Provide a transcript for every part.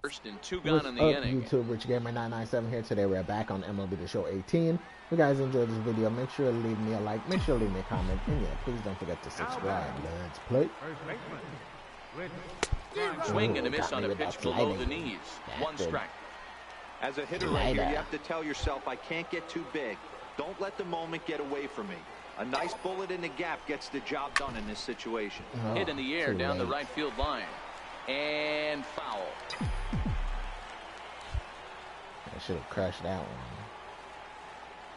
First and 2 What's gone in up, the inning. YouTube? Rich Gamer 997 here. Today we're back on MLB The Show 18. If you guys enjoyed this video, make sure to leave me a like, make sure to leave me a comment, and yeah, please don't forget to subscribe. Let's play. Swing and a miss on a pitch below the knees. One strike. As a hitter right here, you have to tell yourself, I can't get too big. Don't let the moment get away from me. A nice bullet in the gap gets the job done in this situation. Hit in the air down the right field line. And foul. I should have crushed that one.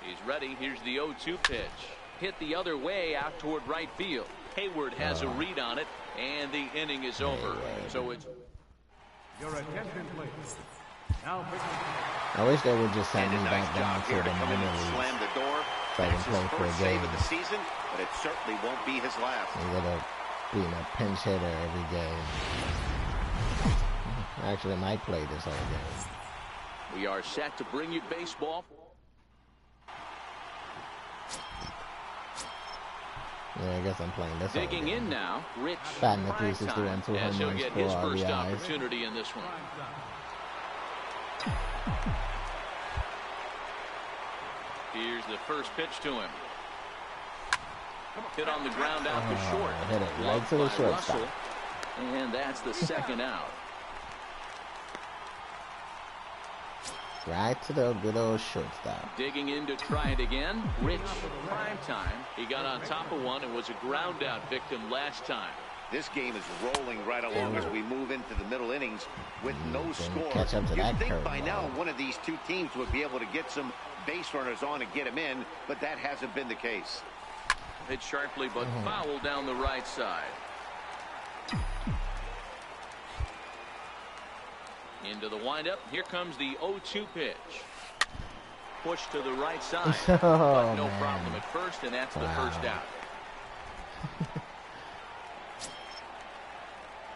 He's ready. Here's the 0-2 pitch. Hit the other way out toward right field. Hayward has a read on it, and the inning is over. So it's... Your attention, please. Now, I wish they would just send me back down to the minor leagues. Slam the door. So I can play for a game. Of the season, but it certainly won't be his last. Instead of being a pinch hitter every game. I actually might play this whole game. We are set to bring you baseball. Yeah, I guess I'm playing this. Digging in now, Rich. Batting at 361, 2 as he'll home runs, get 4 his first RBIs. opportunity in this one. Here's the first pitch to him. Hit on the ground out to short. Hit it right to the shortstop. And that's the second out. Right to the good old shortstop. Digging in to try it again. Rich, Primetime. He got on top of one and was a ground out victim last time. This game is rolling right along as we move into the middle innings with no score. Catch up to You'd that think by curveball. now one of these two teams would be able to get some base runners on and get them in, but that hasn't been the case. Hit sharply, but foul down the right side. Into the windup. Here comes the 0-2 pitch. Push to the right side. But no problem at first, and that's the first out.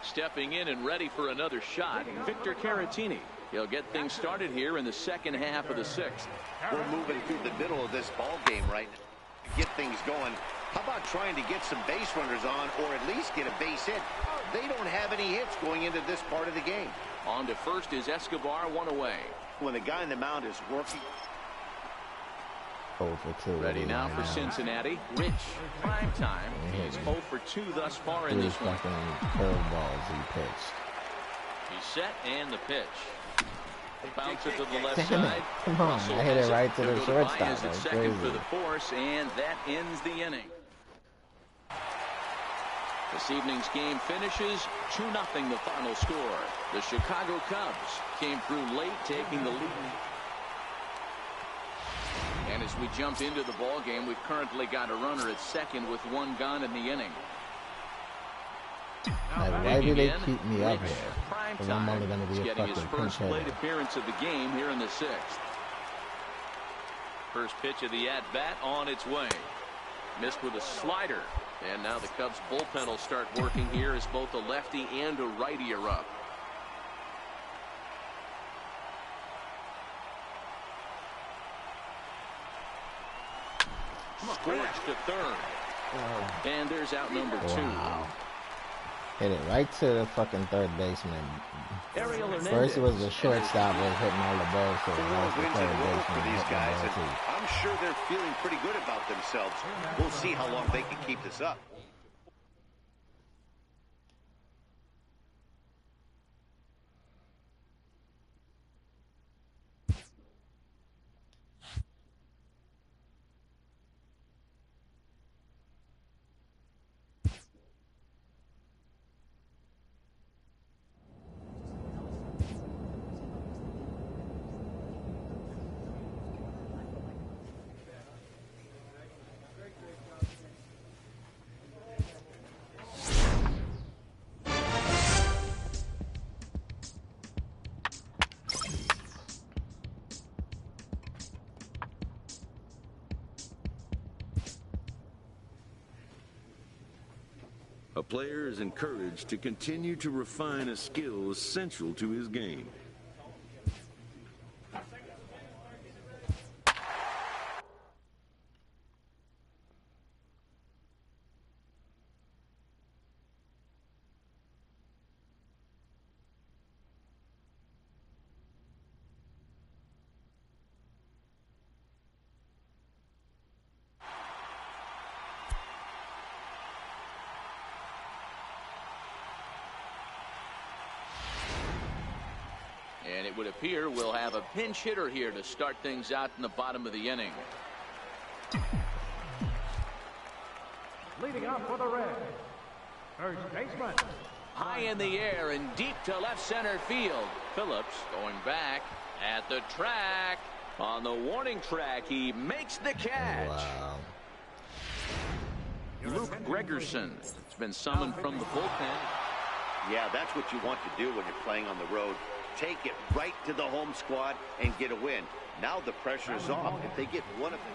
Stepping in and ready for another shot, Victor Caratini. He'll get things started here in the second half of the sixth. We're moving through the middle of this ball game right now to get things going. How about trying to get some base runners on, or at least get a base hit? They don't have any hits going into this part of the game. On to first is Escobar, one away. When the guy in the mound is working. 0 for 2. Ready now for Cincinnati. Rich, Primetime. He's 0 for 2 thus far in this one. Curveballs he pitched. He's set and the pitch. Bounce it to the left Damn side. it. Come on, I hit it right to the shortstop. That's That's second crazy. for the force, and that ends the inning. This evening's game finishes 2-0 the final score. The Chicago Cubs came through late, taking the lead. And as we jump into the ball game, we've currently got a runner at second with 1 gone in the inning. Like, why do they keep me up Rich, here? Because Primetime I'm only going to be a getting his fucking first pinch plate hitter. appearance of the game here in the sixth. First pitch of the at-bat on its way. Missed with a slider. And now the Cubs bullpen will start working here as both a lefty and a righty are up. Scorched to third. And there's out number 2. Wow. Hit it right to the fucking third baseman. Ariel Hernandez. First it was the shortstop was hitting all the balls, so now it's the Wins third and rolls baseman for these hitting guys, the and ball too. I'm sure they're feeling pretty good about themselves. We'll see how long they can keep this up. A player is encouraged to continue to refine a skill essential to his game. It would appear we'll have a pinch hitter here to start things out in the bottom of the inning. Leading off for the Reds, first baseman. High in the air and deep to left center field. Phillips going back at the track. On the warning track, he makes the catch. Wow. Luke Gregerson has been summoned from the bullpen. Yeah, that's what you want to do when you're playing on the road. Take it right to the home squad and get a win. Now the pressure is off if they get one of them.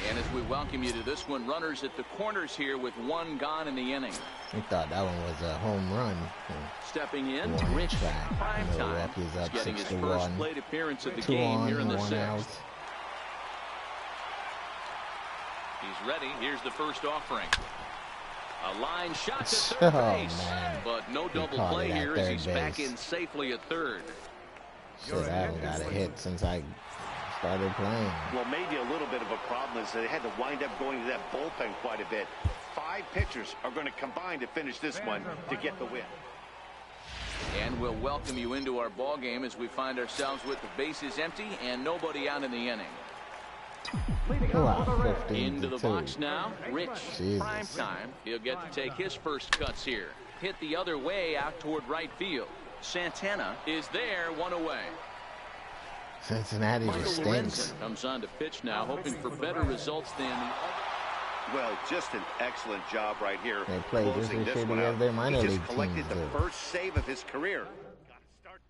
And as we welcome you to this one, runners at the corners here with one gone in the inning. I thought that one was a home run. Stepping in, One Rich track. Primetime. He's up Getting his 6-1. first plate appearance of the 2 game on, here in the 1 out. 6th. He's ready. Here's the first offering. A line shot to third base. Man. But no He double caught play it at here as third he's back base. in safely at third. Shit, I haven't got a hit since I started playing. Well, maybe a little bit of a problem is they had to wind up going to that bullpen quite a bit. 5 pitchers are going to combine to finish this one to get the win. And we'll welcome you into our ball game as we find ourselves with the bases empty and nobody out in the inning. Wow, Into the 15-2. box now, Rich Jesus. Primetime. He'll get to take his first cuts here. Hit the other way out toward right field. Santana is there, 1 away. Cincinnati Michael just stinks. Lorenzen comes on to pitch now, hoping for better results than the other. Well, just an excellent job right here. They play just closing as this shitty one as out. their minor He league just collected teams the do. first save of his career. Gotta start.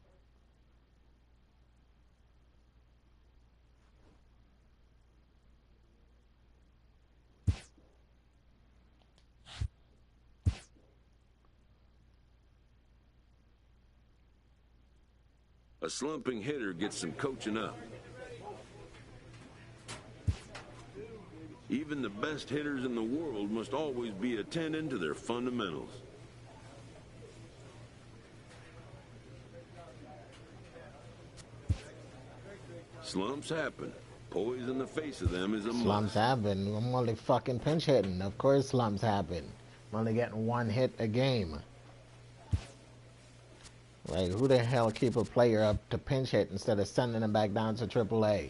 A slumping hitter gets some coaching up. Even the best hitters in the world must always be attending to their fundamentals. Slumps happen. Poise in the face of them is a Slumps must. happen. I'm only fucking pinch hitting. Of course slumps happen. I'm only getting 1 hit a game. Like, who the hell keep a player up to pinch hit instead of sending him back down to AAA?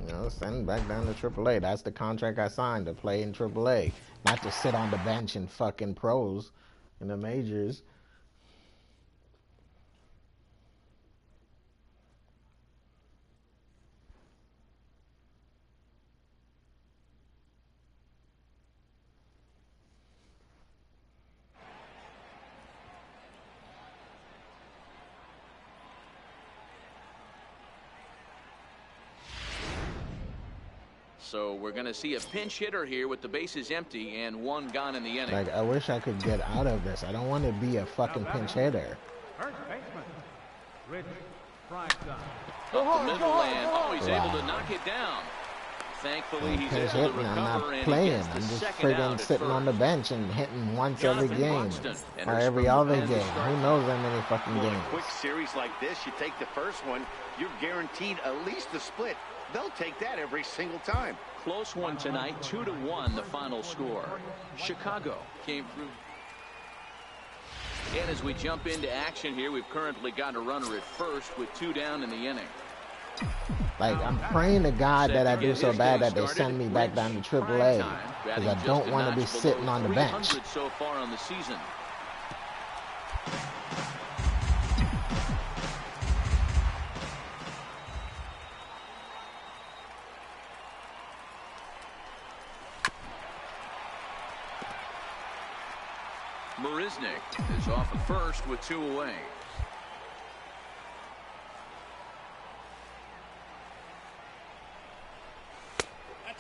You know, send him back down to AAA. That's the contract I signed, to play in AAA. Not to sit on the bench in fucking pros in the majors. So we're going to see a pinch hitter here with the bases empty and 1 gone in the inning. Like, I wish I could get out of this. I don't want to be a fucking pinch hitter. First baseman, Rich Primetime. Up the middle and always Wow. able to knock it down. Thankfully, he's Pinch able to hitting, I'm recover not and he playing. gets the I'm just second out friggin' at sitting on the first. bench and hitting once every Jonathan game. Buxton Or enters every from the other pen to game. start. Who knows how many fucking Well, in a games. quick series like this, you take the first one, you're guaranteed at least a split. They'll take that every single time. Close one tonight, 2-1 the final score. Chicago came through. And as we jump into action here, we've currently got a runner at first with 2 down in the inning. Like, I'm praying to God that I do so bad that they send me back down to AAA. Because I don't want to be sitting on the bench. So far on the season. Marisnik is off at first with 2 away.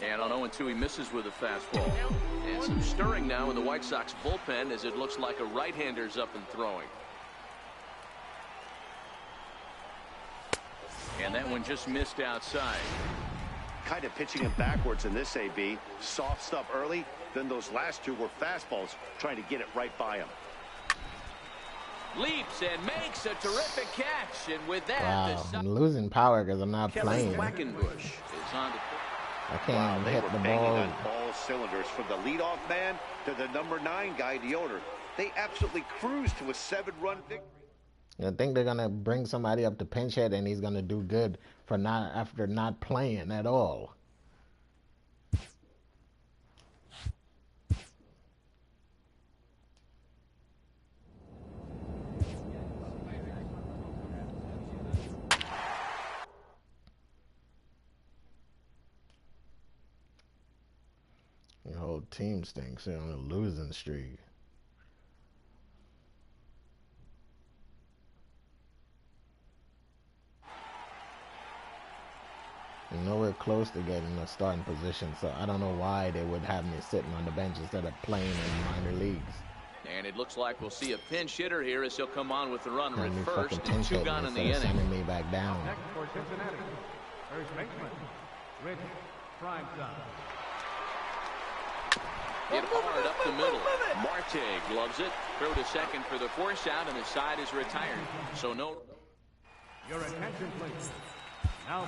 And on 0-2, he misses with a fastball. And some stirring now in the White Sox bullpen as it looks like a right-hander's up and throwing. And that one just missed outside. Kind of pitching him backwards in this AB. Soft stuff early, then those last 2 were fastballs, trying to get it right by him. Leaps and makes a terrific catch. And with that, wow, I'm losing power because I'm not playing. Quackenbush is on the... I can't even hit the ball. On all cylinders, from the leadoff man to the number 9 guy, the owner. They absolutely cruised to a 7-run victory. I think they're gonna bring somebody up to pinch hit, and he's gonna do good for after not playing at all. The whole team stinks. They're on a losing streak. Nowhere close to getting a starting position, so I don't know why they would have me sitting on the bench instead of playing in minor leagues. And it looks like we'll see a pinch hitter here as he'll come on with the runner at first. And 2 gone in the inning. Sending me back down. Next for Cincinnati, first baseman, Rich Primetime. Hit hard up the middle. Marte gloves it. Throw to second for the force out, and the side is retired. So no. Your attention, please. Now,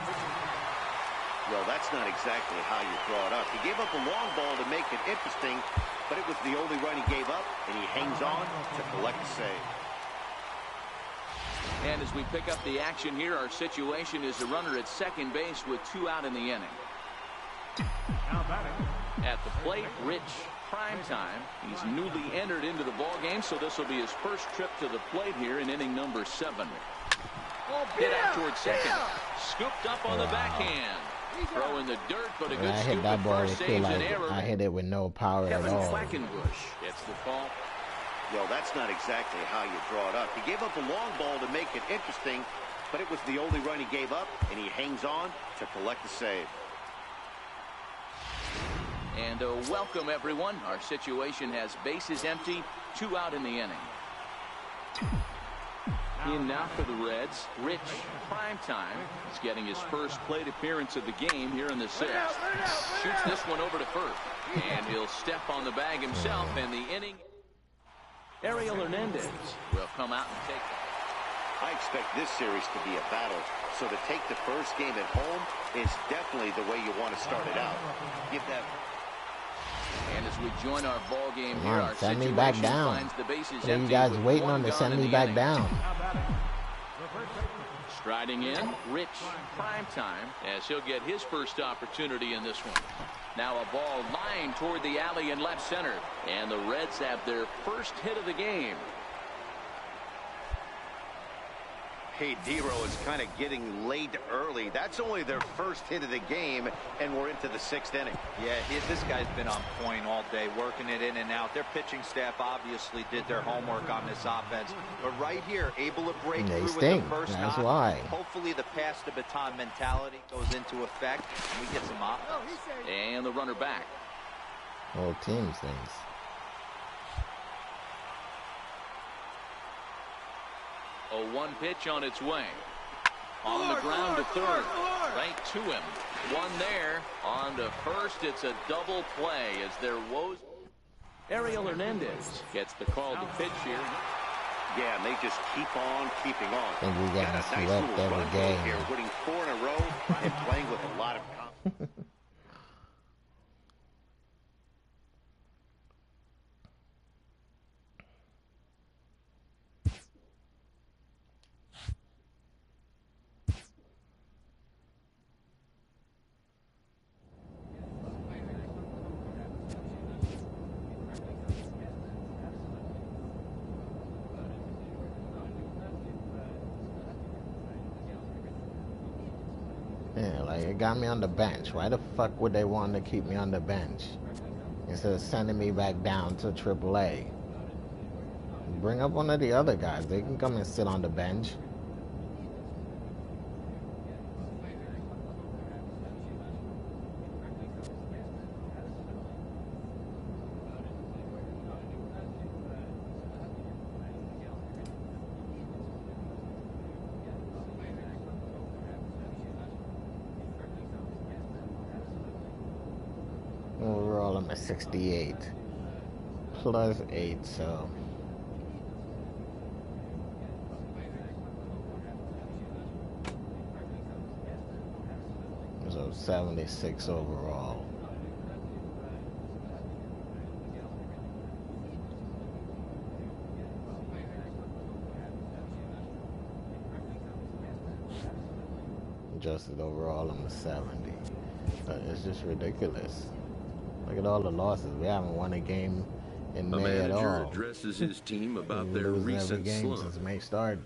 well, that's not exactly how you draw it up. He gave up a long ball to make it interesting, but it was the only run he gave up, and he hangs on to collect a save. And as we pick up the action here, our situation is a runner at second base with 2 out in the inning. now batting. At the plate, Rich Primetime. He's newly entered into the ball game, so this will be his first trip to the plate here in inning number 7. Hit out towards second. Scooped up on the backhand. Throw in the dirt, but a good I scoop hit that ball. first, It feel saves an like error. I hit it with no power at all. Quackenbush gets the call. Well, that's not exactly how you draw it up. He gave up a long ball to make it interesting, but it was the only run he gave up, and he hangs on to collect the save. And welcome, everyone. Our situation has bases empty, 2 out in the inning. In now for the Reds, Rich Primetime. He's getting his first plate appearance of the game here in the 6th. Shoots this one over to first. And he'll step on the bag himself, and the inning. Ariel Hernandez will come out and take it. I expect this series to be a battle, so to take the first game at home is definitely the way you want to start it out. Give that. And as we join our ball game here, our send me situation back down. finds the bases What are empty you guys with waiting 1 on to gone send in me the back inning. down? Now batting, the first baseman. Striding in, Rich Primetime, as he'll get his first opportunity in this one. Now a ball lined toward the alley in left center, and the Reds have their first hit of the game. Hey, D-Row is kind of getting late early. That's only their first hit of the game, and we're into the 6th inning. Yeah, this guy's been on point all day, working it in and out. Their pitching staff obviously did their homework on this offense. But right here, able to break through with the first That's knock. why. Hopefully the pass the baton mentality goes into effect, and we get some offense. And the runner back. Whole team stinks. A 1 pitch on its way. On the ground to third. Right to him. 1 there. On to first. It's a double play as there woes. Ariel Hernandez gets the call to pitch here. Yeah, and they just keep on keeping on. I think we Got got a nice swept little every run game. here, winning 4 in a row and playing with a lot of confidence. Yeah, like it got me on the bench. Why the fuck would they want to keep me on the bench instead of sending me back down to AAA? Bring up one of the other guys. They can come and sit on the bench. Overall, I'm at 68 plus 8, so 76 overall. Adjusted overall, I'm a 70. It's just ridiculous. Look at all the losses. We haven't won a game in May at all. The manager addresses his team about their losing recent every game slump. since May started.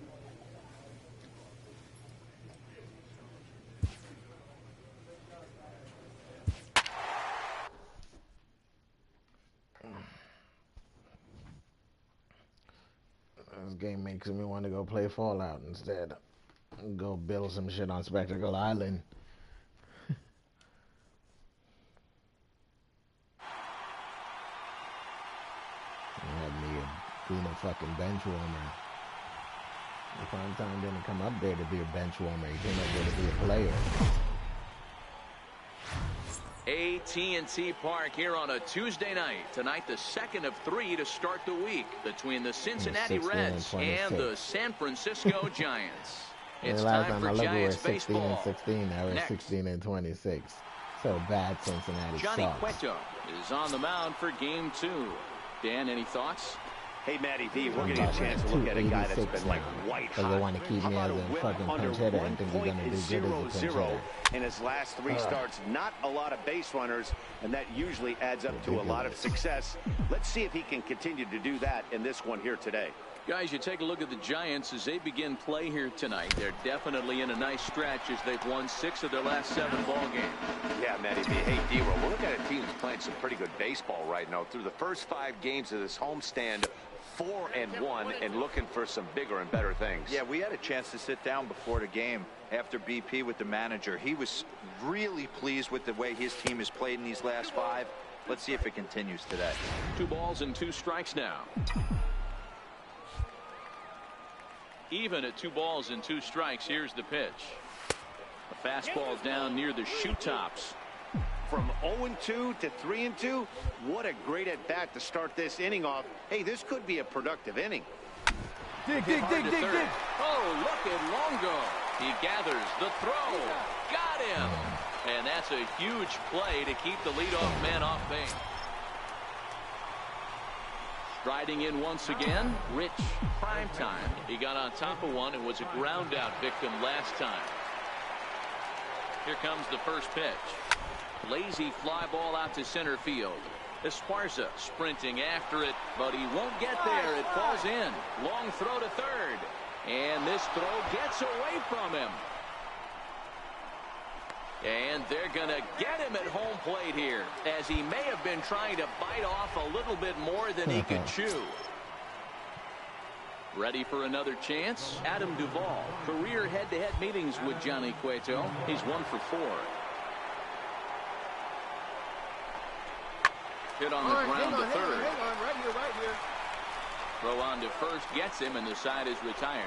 This game makes me want to go play Fallout instead. Go build some shit on Spectacle Island. Had me being a fucking bench warmer. Primetime didn't come up there to be a bench warmer. He came up there to be a player. AT&T Park here on a Tuesday night. Tonight, the second of 3 to start the week between the Cincinnati Reds and the San Francisco Giants. It's time for Giants baseball. 16 now we're 16 and 26. So bad Cincinnati Johnny sucks. Cueto is on the mound for game 2. Dan, any thoughts? Hey, Matty V, we're getting a chance to look at a guy that's been like white hot. Because they want to keep me as a fucking pinch hitter and think he's going to do good as a pinch hitter. In his last 3 starts, not a lot of base runners, and that usually adds up to a lot of success. Let's see if he can continue to do that in this one here today. Guys, you take a look at the Giants as they begin play here tonight. They're definitely in a nice stretch as they've won 6 of their last 7 ball games. Yeah, Matty V. Hey, D-Roll, we're looking at a team that's playing some pretty good baseball right now. Through the first 5 games of this homestand, 4-1, and looking for some bigger and better things. Yeah, we had a chance to sit down before the game after BP with the manager. He was really pleased with the way his team has played in these last 5. Let's see if it continues today. 2 balls and 2 strikes now. Even at 2 balls and 2 strikes, here's the pitch. The fastball down near the shoe tops. From 0-2 to 3-2, what a great at-bat to start this inning off. Hey, this could be a productive inning. Dig. Oh, look at Longo. He gathers the throw. Got him. And that's a huge play to keep the leadoff man off base. Striding in once again, Rich. Primetime. He got on top of one and was a ground out victim last time. Here comes the first pitch. Lazy fly ball out to center field. Esparza sprinting after it, but he won't get there. It falls in. Long throw to third. And this throw gets away from him. And they're going to get him at home plate here, as he may have been trying to bite off a little bit more than he could chew. Ready for another chance? Adam Duvall, career head-to-head meetings with Johnny Cueto. He's 1 for 4. Hit on the ground to third. Hang on, right here. Throw on to first gets him, and the side is retired.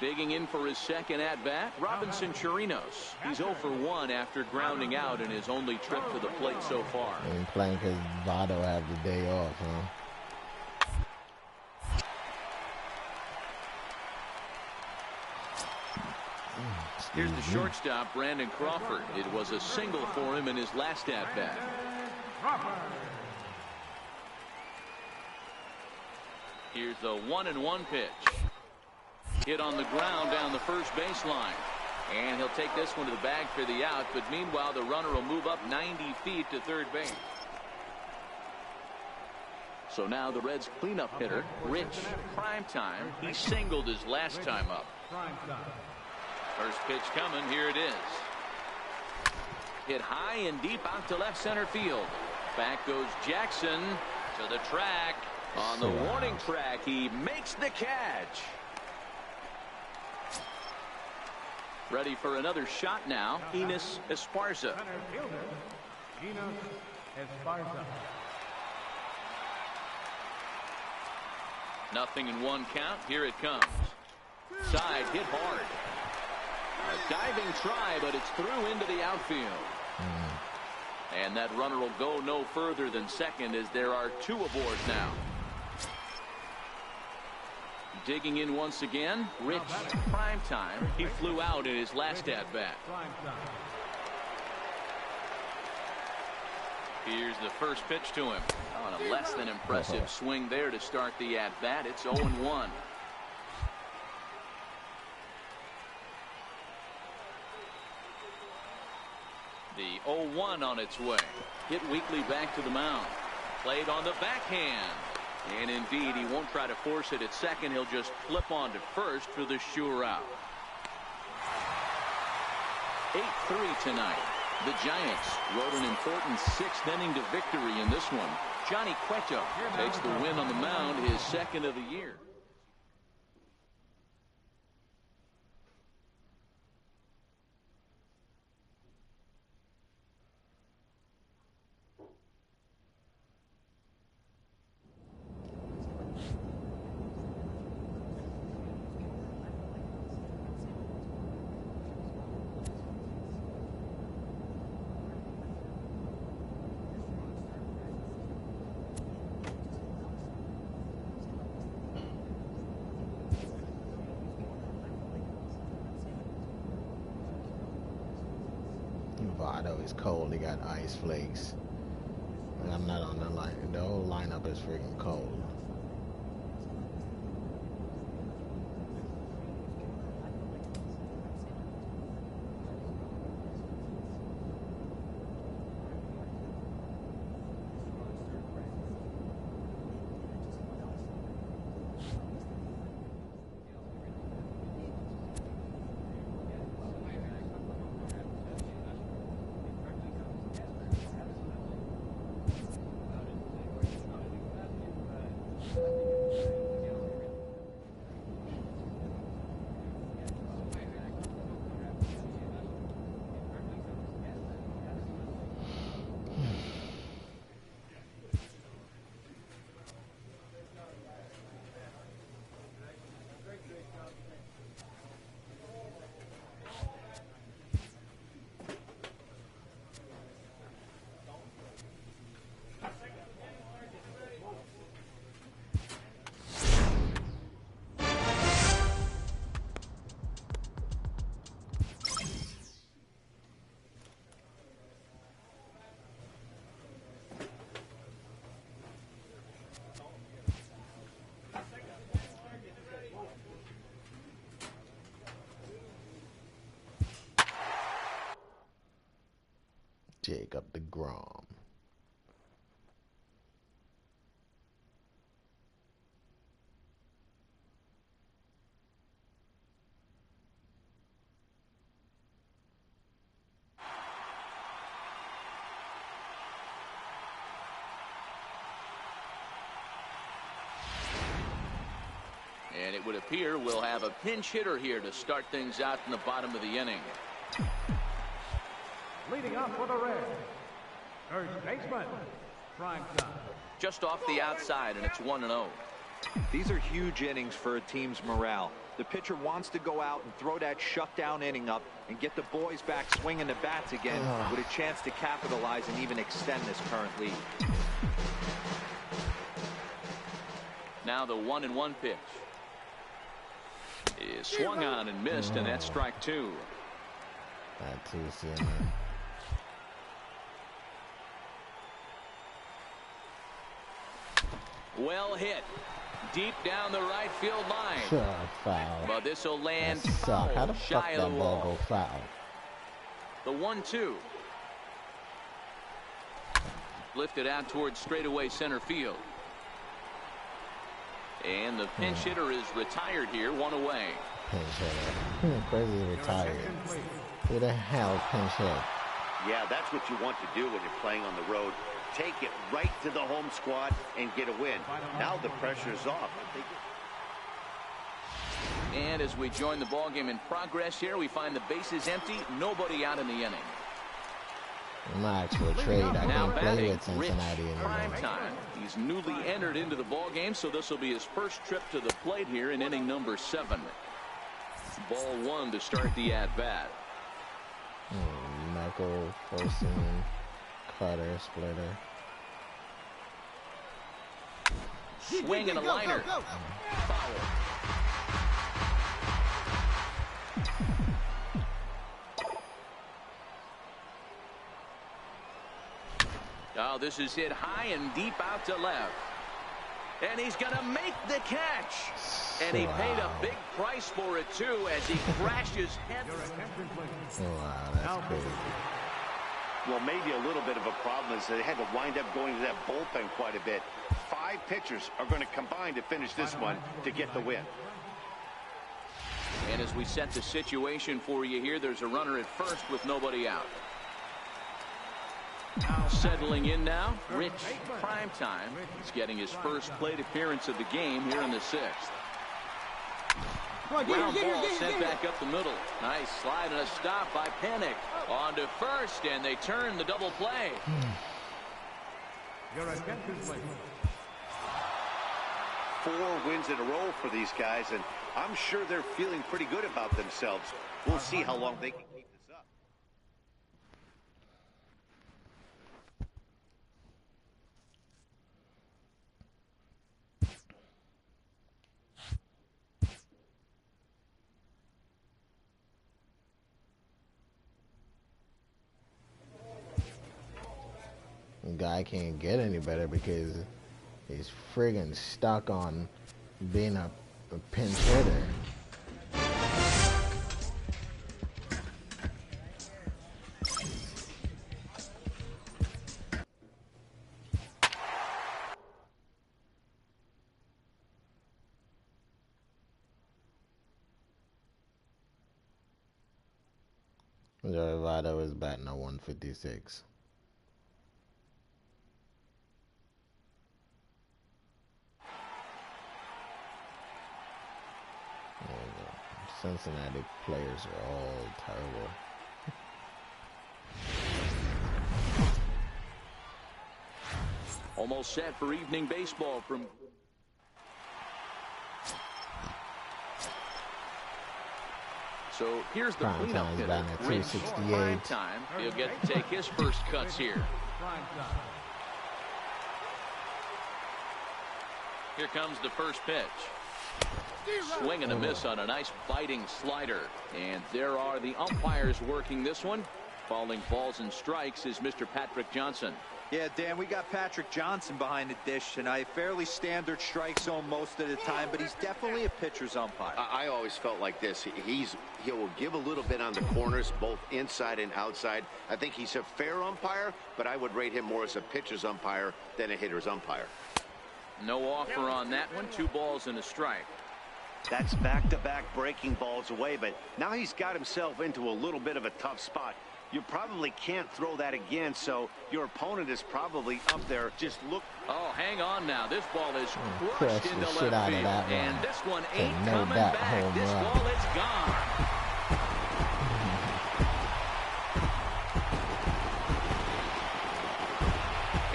Digging in for his second at-bat, Robinson Chirinos. He's 0 for 1 after grounding out in his only trip to the plate so far. And playing because Votto have the day off, huh? Here's the shortstop, Brandon Crawford. It was a single for him in his last at-bat. Here's the 1-1 pitch. Hit on the ground down the first baseline. And he'll take this one to the bag for the out, but meanwhile the runner will move up 90 feet to third base. So now the Reds cleanup hitter, Rich. Primetime. He singled his last time up. First pitch coming. Here it is. Hit high and deep out to left center field. Back goes Jackson to the track. On the warning track, he makes the catch. Ready for another shot now, Enos Esparza. Enos Esparza. 0-1 count. Here it comes. Side hit hard. A diving try, but it's through into the outfield. And that runner will go no further than second, as there are 2 aboard now. digging in once again, Rich Primetime. He flew out in his last at-bat. Here's the first pitch to him. On a less than impressive swing there to start the at-bat. It's 0-1. The 0-1 on its way. Hit weakly back to the mound. Played on the backhand. And indeed, he won't try to force it at second. He'll just flip on to first for the sure out. 8-3 tonight. The Giants rode an important sixth inning to victory in this one. Johnny Cueto takes the win on the mound, his second of the year. Votto is cold. He got ice flakes. I'm not on the line. The whole lineup is freaking cold. Jacob deGrom. And it would appear we'll have a pinch hitter here to start things out in the bottom of the inning. Leading off for the Reds, first baseman, Primetime. Just off the outside, and it's 1-0. These are huge innings for a team's morale. The pitcher wants to go out and throw that shutdown inning up and get the boys back swinging the bats again with a chance to capitalize and even extend this current lead. Now the 1-1 pitch is swung on and missed, and that's strike two. That too, CNN. Well hit. Deep down the right field line. Sure, foul. But this will land How the fuck shy of that the ball wall. go foul? The 1-2. Lifted out towards straightaway center field. And the pinch hitter is retired here, one away. Pinch hitter. Crazy retired. Who the hell pinch hit? Yeah, that's what you want to do when you're playing on the road. Take it right to the home squad and get a win. Now the pressure's off. And as we join the ballgame in progress here, we find the bases empty, nobody out in the inning. I'm not actually a trade. I Now can't play batting, with Cincinnati Rich anymore. Primetime. He's newly entered into the ballgame, so this will be his first trip to the plate here in inning number 7. Ball 1 to start the at-bat. Knuckle, forcing, cutter, splitter. Swing and a liner. Foul. Oh, this is hit high and deep out to left. And he's going to make the catch. And he paid a big price for it, too, as he crashes head. Wow, that's crazy. Well, maybe a little bit of a problem is they had to wind up going to that bullpen quite a bit. 5 pitchers are going to combine to finish this one to get the win. And as we set the situation for you here, there's a runner at first with nobody out. Settling in now, Rich Primetime. He's getting his first plate appearance of the game here in the 6th. Ground ball sent back up the middle. Nice slide and a stop by Panic. On to first, and they turn the double play. Your attention, please. 4 wins in a row for these guys, and I'm sure they're feeling pretty good about themselves. We'll see how long they can keep this up. The guy can't get any better because he's friggin' stuck on being a pinch hitter. Joey Votto is batting a 156. Cincinnati players are all terrible. Almost set for evening baseball from... So here's the cleanup hitter, Rich Primetime. He'll get to take his first cuts here. Here comes the first pitch. Swing and a miss on a nice biting slider. And there are the umpires working this one. Calling balls and strikes is Mr. Patrick Johnson. Yeah, Dan, we got Patrick Johnson behind the dish, and a fairly standard strike zone most of the time, but he's definitely a pitcher's umpire. I always felt like this. He will give a little bit on the corners, both inside and outside. I think he's a fair umpire, but I would rate him more as a pitcher's umpire than a hitter's umpire. No offer on that one. 2 balls and a strike. That's back-to-back breaking balls away, but now he's got himself into a little bit of a tough spot. You probably can't throw that again, so your opponent is probably up there. Just look. Oh, hang on now. This ball is Crushed crushed into the shit left out of field. that And one. this one They ain't made coming that back. home This run. ball is gone.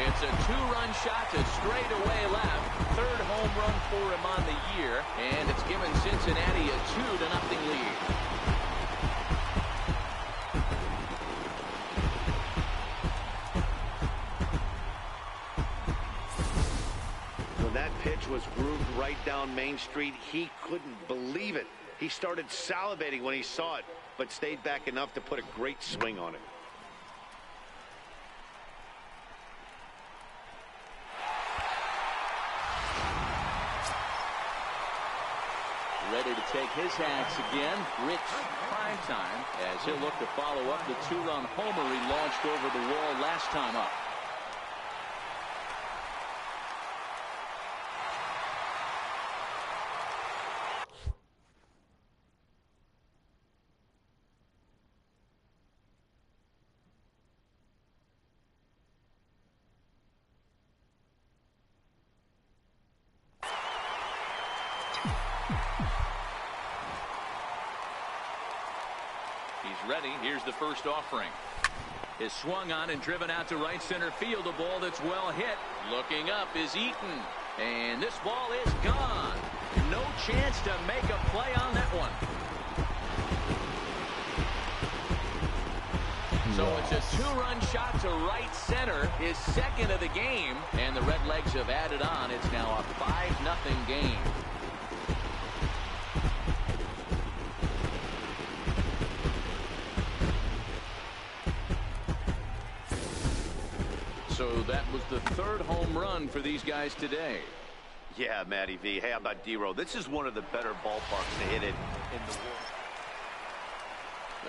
It's a 2-run shot to straightaway left. 3rd home run for him on the year. And it's given Cincinnati a 2-0 lead. That pitch was grooved right down Main Street. He couldn't believe it. He started salivating when he saw it, but stayed back enough to put a great swing on it. Ready to take his hacks again, Rich Primetime, as he'll look to follow up the 2-run homer he launched over the wall last time up. He's ready. Here's the first offering. Is swung on and driven out to right center field. A ball that's well hit. Looking up is Eaton. And this ball is gone. No chance to make a play on that one. So it's a 2-run shot to right center. His 2nd of the game. And the Redlegs have added on. It's now a 5-0 game. So that was the third home run for these guys today. Yeah, Matty V. Hey, how about D-Row? This is one of the better ballparks to hit it in the world.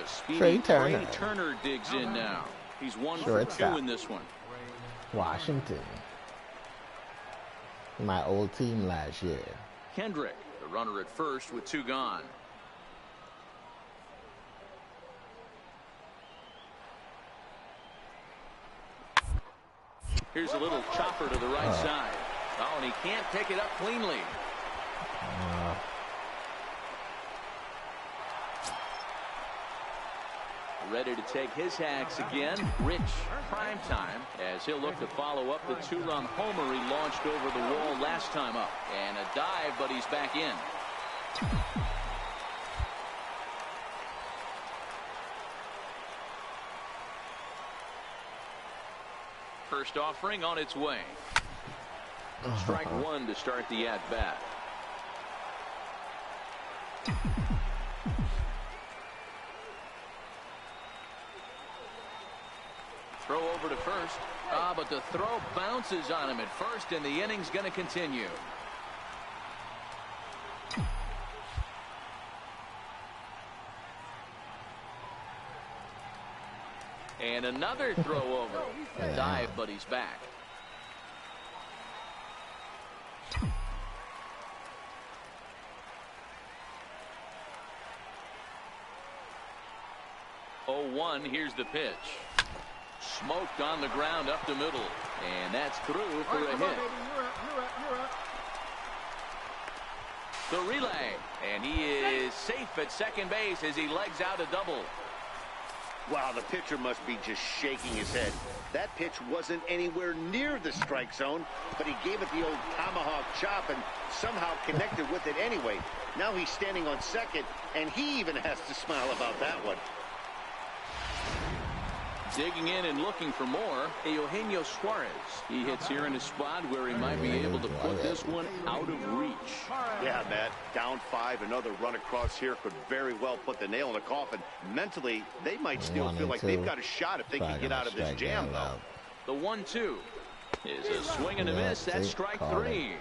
The speedy Trey Turner digs in now. He's 1 for 2 in this one. Washington. My old team last year. Kendrick, the runner at first with 2 gone. Here's a little chopper to the right side. Oh, and he can't pick it up cleanly. Ready to take his hacks again. Rich, Primetime, as he'll look to follow up the 2-run homer he launched over the wall last time up. And a dive, but he's back in. First offering on its way. Strike 1 to start the at-bat. Throw over to first. But the throw bounces on him at first, and the inning's going to continue. And another throw over. A dive, but he's back. Oh, 1, here's the pitch. Smoked on the ground up the middle. And that's through for a hit. The relay. And he is safe at second base as he legs out a double. Wow, the pitcher must be just shaking his head. That pitch wasn't anywhere near the strike zone, but he gave it the old tomahawk chop and somehow connected with it anyway. Now he's standing on second, and he even has to smile about that one. Digging in and looking for more, Eugenio Suarez. He hits here in a spot where he might be able to put this one out of reach. Yeah, Matt, down 5, another run across here could very well put the nail in the coffin. Mentally, they might still feel like they've got a shot if they can get out of this jam, though. The 1-2 is a swing and a miss. That's strike 3.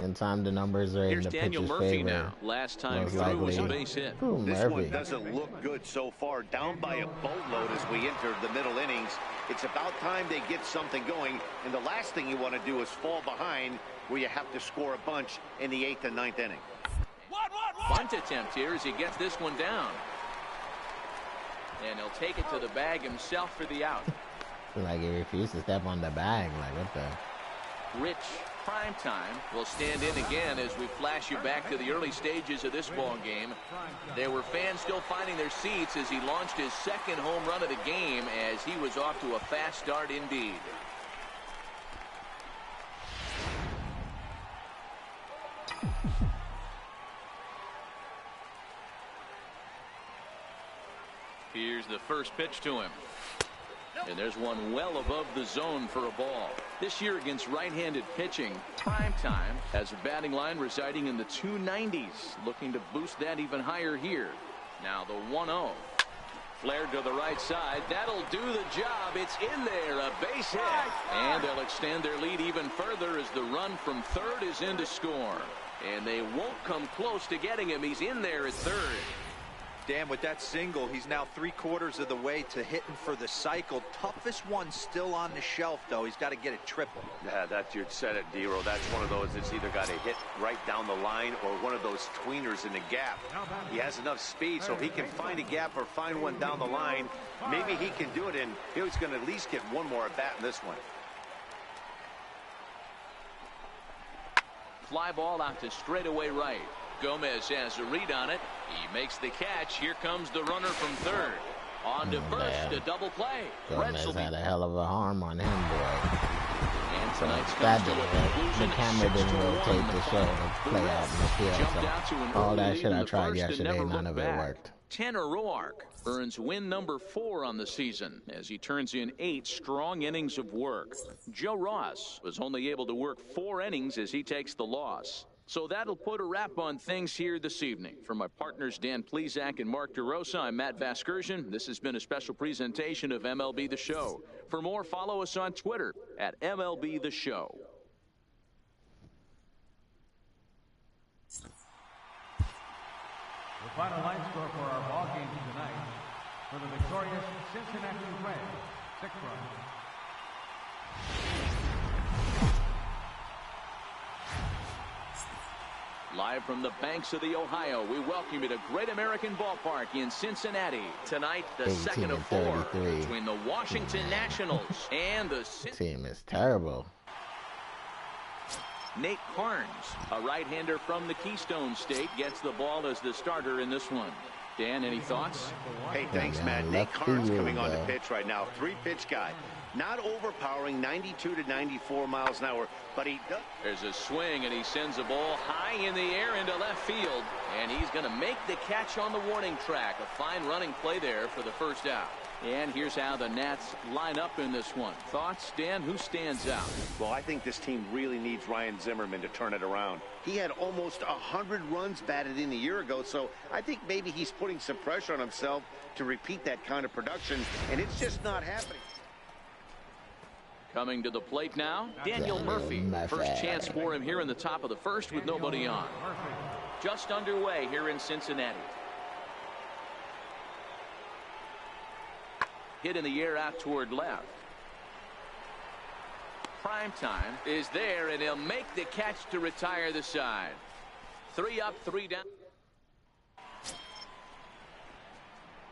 In time, the numbers are in the pitcher's favor. Now. Last time through was a base hit. This one doesn't look good so far. Down by a boatload as we enter the middle innings. It's about time they get something going. And the last thing you want to do is fall behind where you have to score a bunch in the 8th and 9th inning. Bunt attempt here as he gets this one down. And he'll take it to the bag himself for the out. Like he refused to step on the bag. Like what the? Rich Primetime will stand in again as we flash you back to the early stages of this ball game. There were fans still finding their seats as he launched his second home run of the game as he was off to a fast start indeed. Here's the first pitch to him. And there's one well above the zone for a ball. This year against right-handed pitching, Primetime has a batting line residing in the 290s. Looking to boost that even higher here. Now the 1-0. Flared to the right side. That'll do the job. It's in there. A base hit. And they'll extend their lead even further as the run from third is in to score. And they won't come close to getting him. He's in there at third. Dan, with that single, he's now 3/4 of the way to hitting for the cycle. Toughest one still on the shelf, though. He's got to get a triple. Yeah, that's you said it, D-Row. That's one of those that's either got to hit right down the line or one of those tweeners in the gap. He has enough speed, so if he can find a gap or find one down the line, maybe he can do it, and he's going to at least get one more at bat in this one. Fly ball out to straightaway right. Gomez has a read on it. He makes the catch. Here comes the runner from third. On to first, a double play. Gomez had a hell of a harm on him, boy. And tonight's that the camera didn't rotate the show to play out in the field. So all that shit I tried yesterday, none of it worked. Tanner Roark earns win number 4 on the season as he turns in 8 strong innings of work. Joe Ross was only able to work 4 innings as he takes the loss. So that'll put a wrap on things here this evening. For my partners Dan Plesac and Mark DeRosa, I'm Matt Vasgersian. This has been a special presentation of MLB The Show. For more, follow us on Twitter at MLB The Show. The final line score for our ball game tonight. For the victorious Cincinnati Reds, 6 runs. Live from the banks of the Ohio, we welcome you to Great American Ballpark in Cincinnati. Tonight, the second of 4 between the Washington Nationals and the team is terrible. Nate Carnes, a right-hander from the Keystone State, gets the ball as the starter in this one. Dan, any thoughts? Hey, thanks, Matt. Nate Carnes coming on the pitch right now. 3-pitch guy. Not overpowering, 92 to 94 miles an hour, but he does. There's a swing, and he sends a ball high in the air into left field, and he's going to make the catch on the warning track. A fine running play there for the first out. And here's how the Nats line up in this one. Thoughts, Dan? Who stands out? Well, I think this team really needs Ryan Zimmerman to turn it around. He had almost 100 runs batted in a year ago, so I think maybe he's putting some pressure on himself to repeat that kind of production, and it's just not happening. Coming to the plate now, Daniel Murphy. First chance for him here in the top of the first with nobody on. Just underway here in Cincinnati. Hit in the air out toward left. Primetime is there, and he'll make the catch to retire the side. 3 up, 3 down.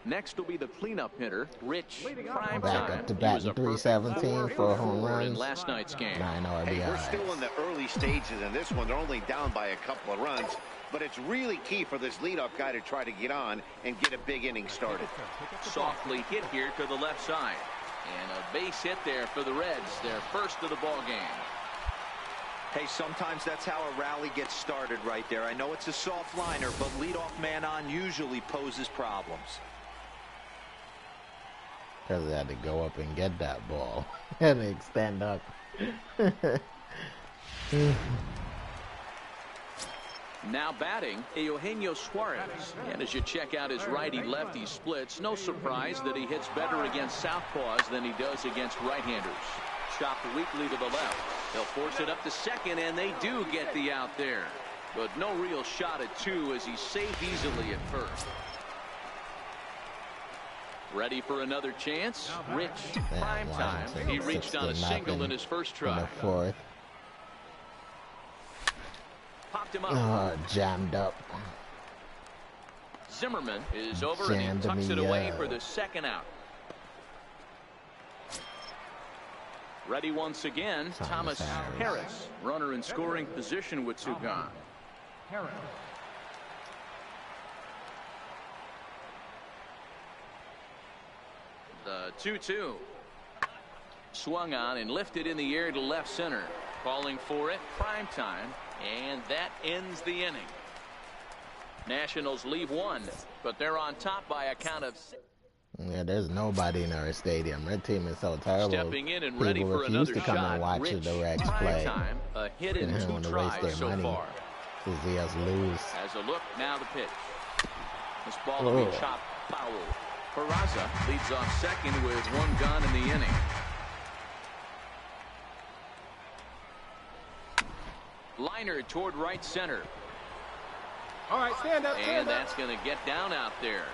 Next will be the cleanup hitter, Rich Primetime. Back up to bat in 317 for a home run in last night's game. 9 RBIs. Hey, we're still in the early stages in this one. They're only down by a couple of runs, but it's really key for this leadoff guy to try to get on and get a big inning started. Softly hit here to the left side. And a base hit there for the Reds, their first of the ball game. Hey, sometimes that's how a rally gets started right there. I know it's a soft liner, but leadoff man on usually poses problems. Because they had to go up and get that ball and extend up. Now batting, Eugenio Suarez. And as you check out his righty-lefty splits, no surprise that he hits better against southpaws than he does against right-handers. Chopped weakly to the left. They'll force it up to second, and they do get the out there. But no real shot at 2 as he's safe easily at first. Ready for another chance? Rich Primetime. He reached on a single in his first try. Popped him up. Jammed up. Zimmerman is over and he tucks it away for the second out. Ready once again, Thomas Harris. Runner in scoring position with 2 gone. Harris. The 2-2. Swung on and lifted in the air to left center. Calling for it, Primetime, and that ends the inning. Nationals leave 1, but they're on top by a count of 6. Yeah, there's nobody in our stadium. Their team is so terrible. Stepping in and ready for another to come shot. and watch Rich the Reds play. Time, a hit in 2 tries so far. To see us lose. As a look, now the pitch. This ball will be chopped foul. Peraza leads off second with 1 gone in the inning. Liner toward right center. All right, stand up. And that's going to get down out there.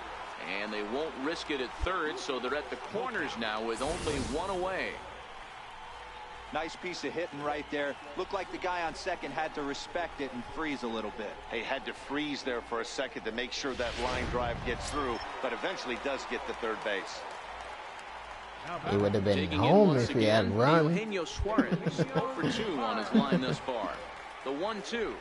And they won't risk it at third, so they're at the corners now with only 1 away. Nice piece of hitting right there. Looked like the guy on second had to respect it and freeze a little bit. He had to freeze there for a second to make sure that line drive gets through, but eventually does get to third base. He would have been home if he had run. Eugenio Suarez 0 for 2 on his line thus far. The 1-2.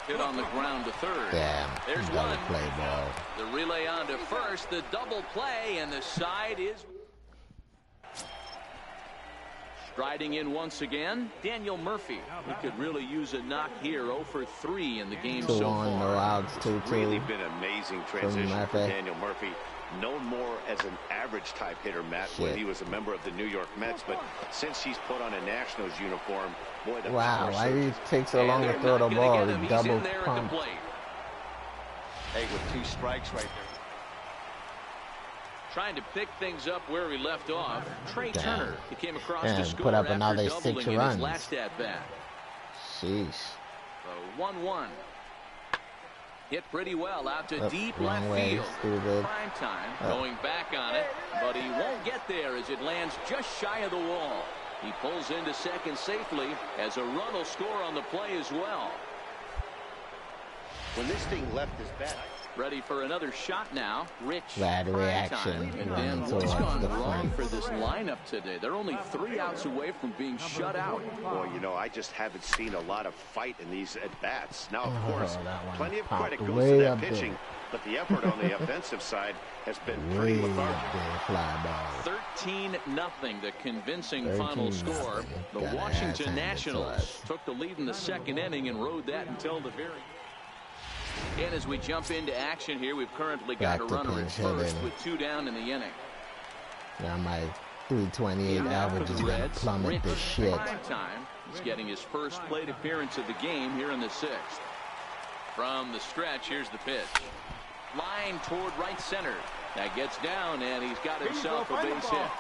Hit on the ground to third. Damn, there's double 1. play ball. The relay on to first. The double play, and the side is Striding in once again, Daniel Murphy. He could really use a knock here. 0 for 3 in the game so far. No outs, 2-2. Really been an amazing transition for Daniel Murphy. Known more as an average type hitter, Matt, when he was a member of the New York Mets, but since he's put on a Nationals uniform, boy, the why do you take so long to throw the ball? He double pumped. Hey, with 2 strikes right there. Trying to pick things up where we left off. Trey Turner, he came across to score put up after another doubling 6 in runs. his last at bat. Sheesh. So 1-1. Hit pretty well out to deep left field. Primetime going back on it, but he won't get there as it lands just shy of the wall. He pulls into second safely as a run will score on the play as well. When this thing left his bat. Ready for another shot now. Rich. Bad reaction. Dan, what's gone wrong for this lineup today? They're only 3 outs away from being shut out. Boy, you know, I just haven't seen a lot of fight in these at-bats. Now, of course, plenty of credit goes to that pitching, but the effort on the offensive side has been pretty lethargic. 13-0, the convincing final score. The Washington Nationals took the lead in the second inning and rode that until the very end. And as we jump into action here, we've currently got a runner at first with 2 down in the inning. Yeah, my 328 average is going to plummet this shit. Primetime is getting his first plate appearance of the game here in the 6th. From the stretch, here's the pitch. Line toward right center. That gets down, and he's got himself a base hit.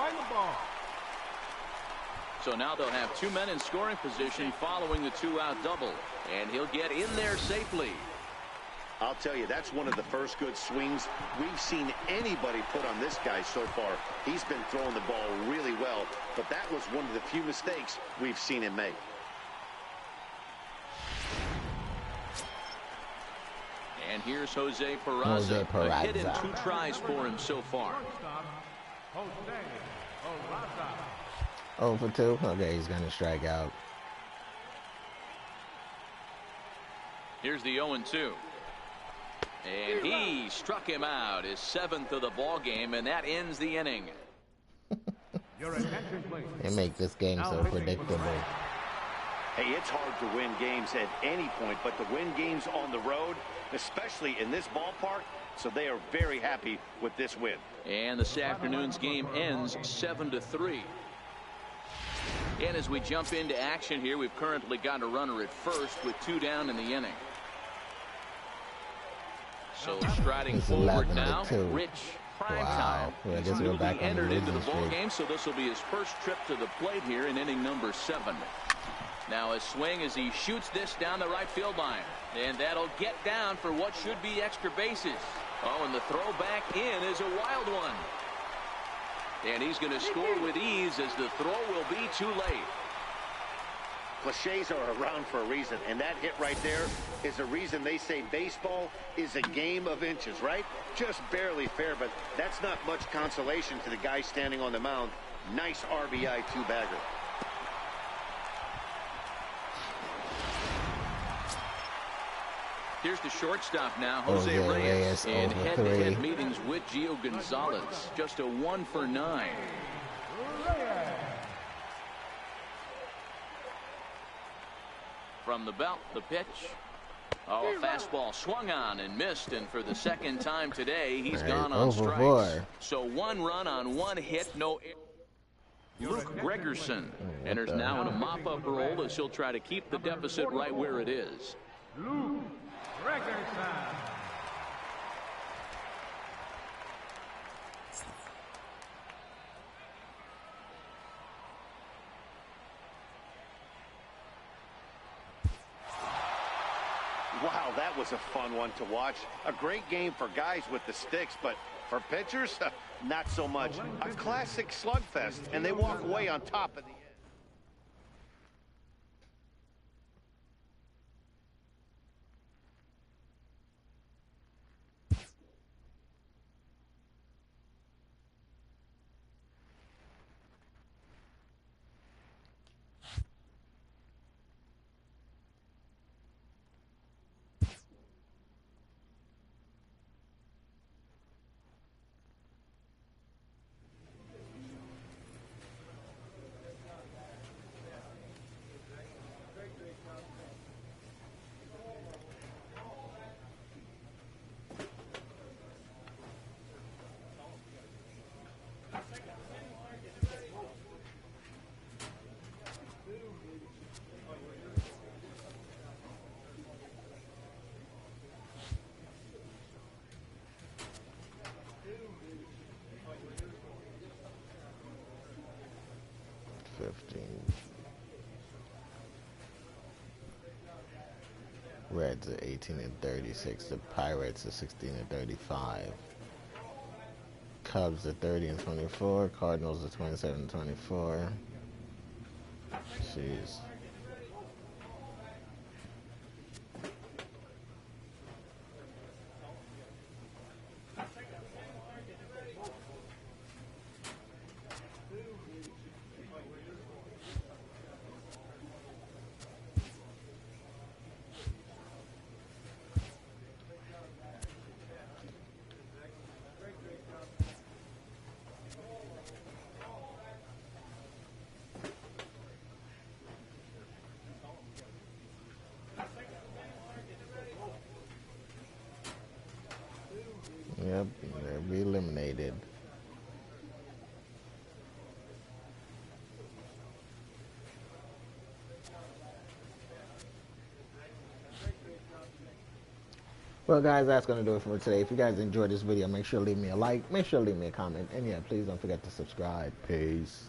So now they'll have 2 men in scoring position following the 2-out double. And he'll get in there safely. I'll tell you, that's one of the first good swings we've seen anybody put on this guy so far. He's been throwing the ball really well, but that was one of the few mistakes we've seen him make. And here's Jose Peraza. A hit in 2 tries for him so far. 0 for 2. Okay, he's going to strike out. Here's the 0-2. And he struck him out, his 7th of the ball game, and that ends the inning. They make this game so predictable. Hey, it's hard to win games at any point, but to win games on the road, especially in this ballpark, so they are very happy with this win. And this afternoon's game ends 7-3. And as we jump into action here, we've currently got a runner at first with 2 down in the inning. So striding forward now, Rich Primetime. Wow. He's newly entered into the ball game, so this will be his first trip to the plate here in inning number 7. Now a swing as he shoots this down the right field line. And that'll get down for what should be extra bases. Oh, and the throw back in is a wild one. And he's going to score with ease as the throw will be too late. Cliches are around for a reason, and that hit right there is the reason they say baseball is a game of inches, right? Just barely fair, but that's not much consolation to the guy standing on the mound. Nice RBI 2-bagger. Here's the shortstop now, Jose Reyes in head-to-head meetings with Gio Gonzalez. Just a 1 for 9. From the belt, the pitch. Oh, a fastball swung on and missed, and for the second time today, he's gone on strikes. So 1 run on 1 hit, no error. Luke Gregerson enters now in a mop-up role as he'll try to keep the deficit right where it is. Luke Gregerson. Wow, that was a fun one to watch. A great game for guys with the sticks, but for pitchers, not so much. A classic slugfest, and they walk away on top of the end. 15. Reds are 18-36. The Pirates are 16-35. Cubs are 30-24. Cardinals are 27-24. Jeez. Yep, they'll be eliminated. Well, guys, that's going to do it for today. If you guys enjoyed this video, make sure to leave me a like. Make sure to leave me a comment. And, yeah, please don't forget to subscribe. Peace.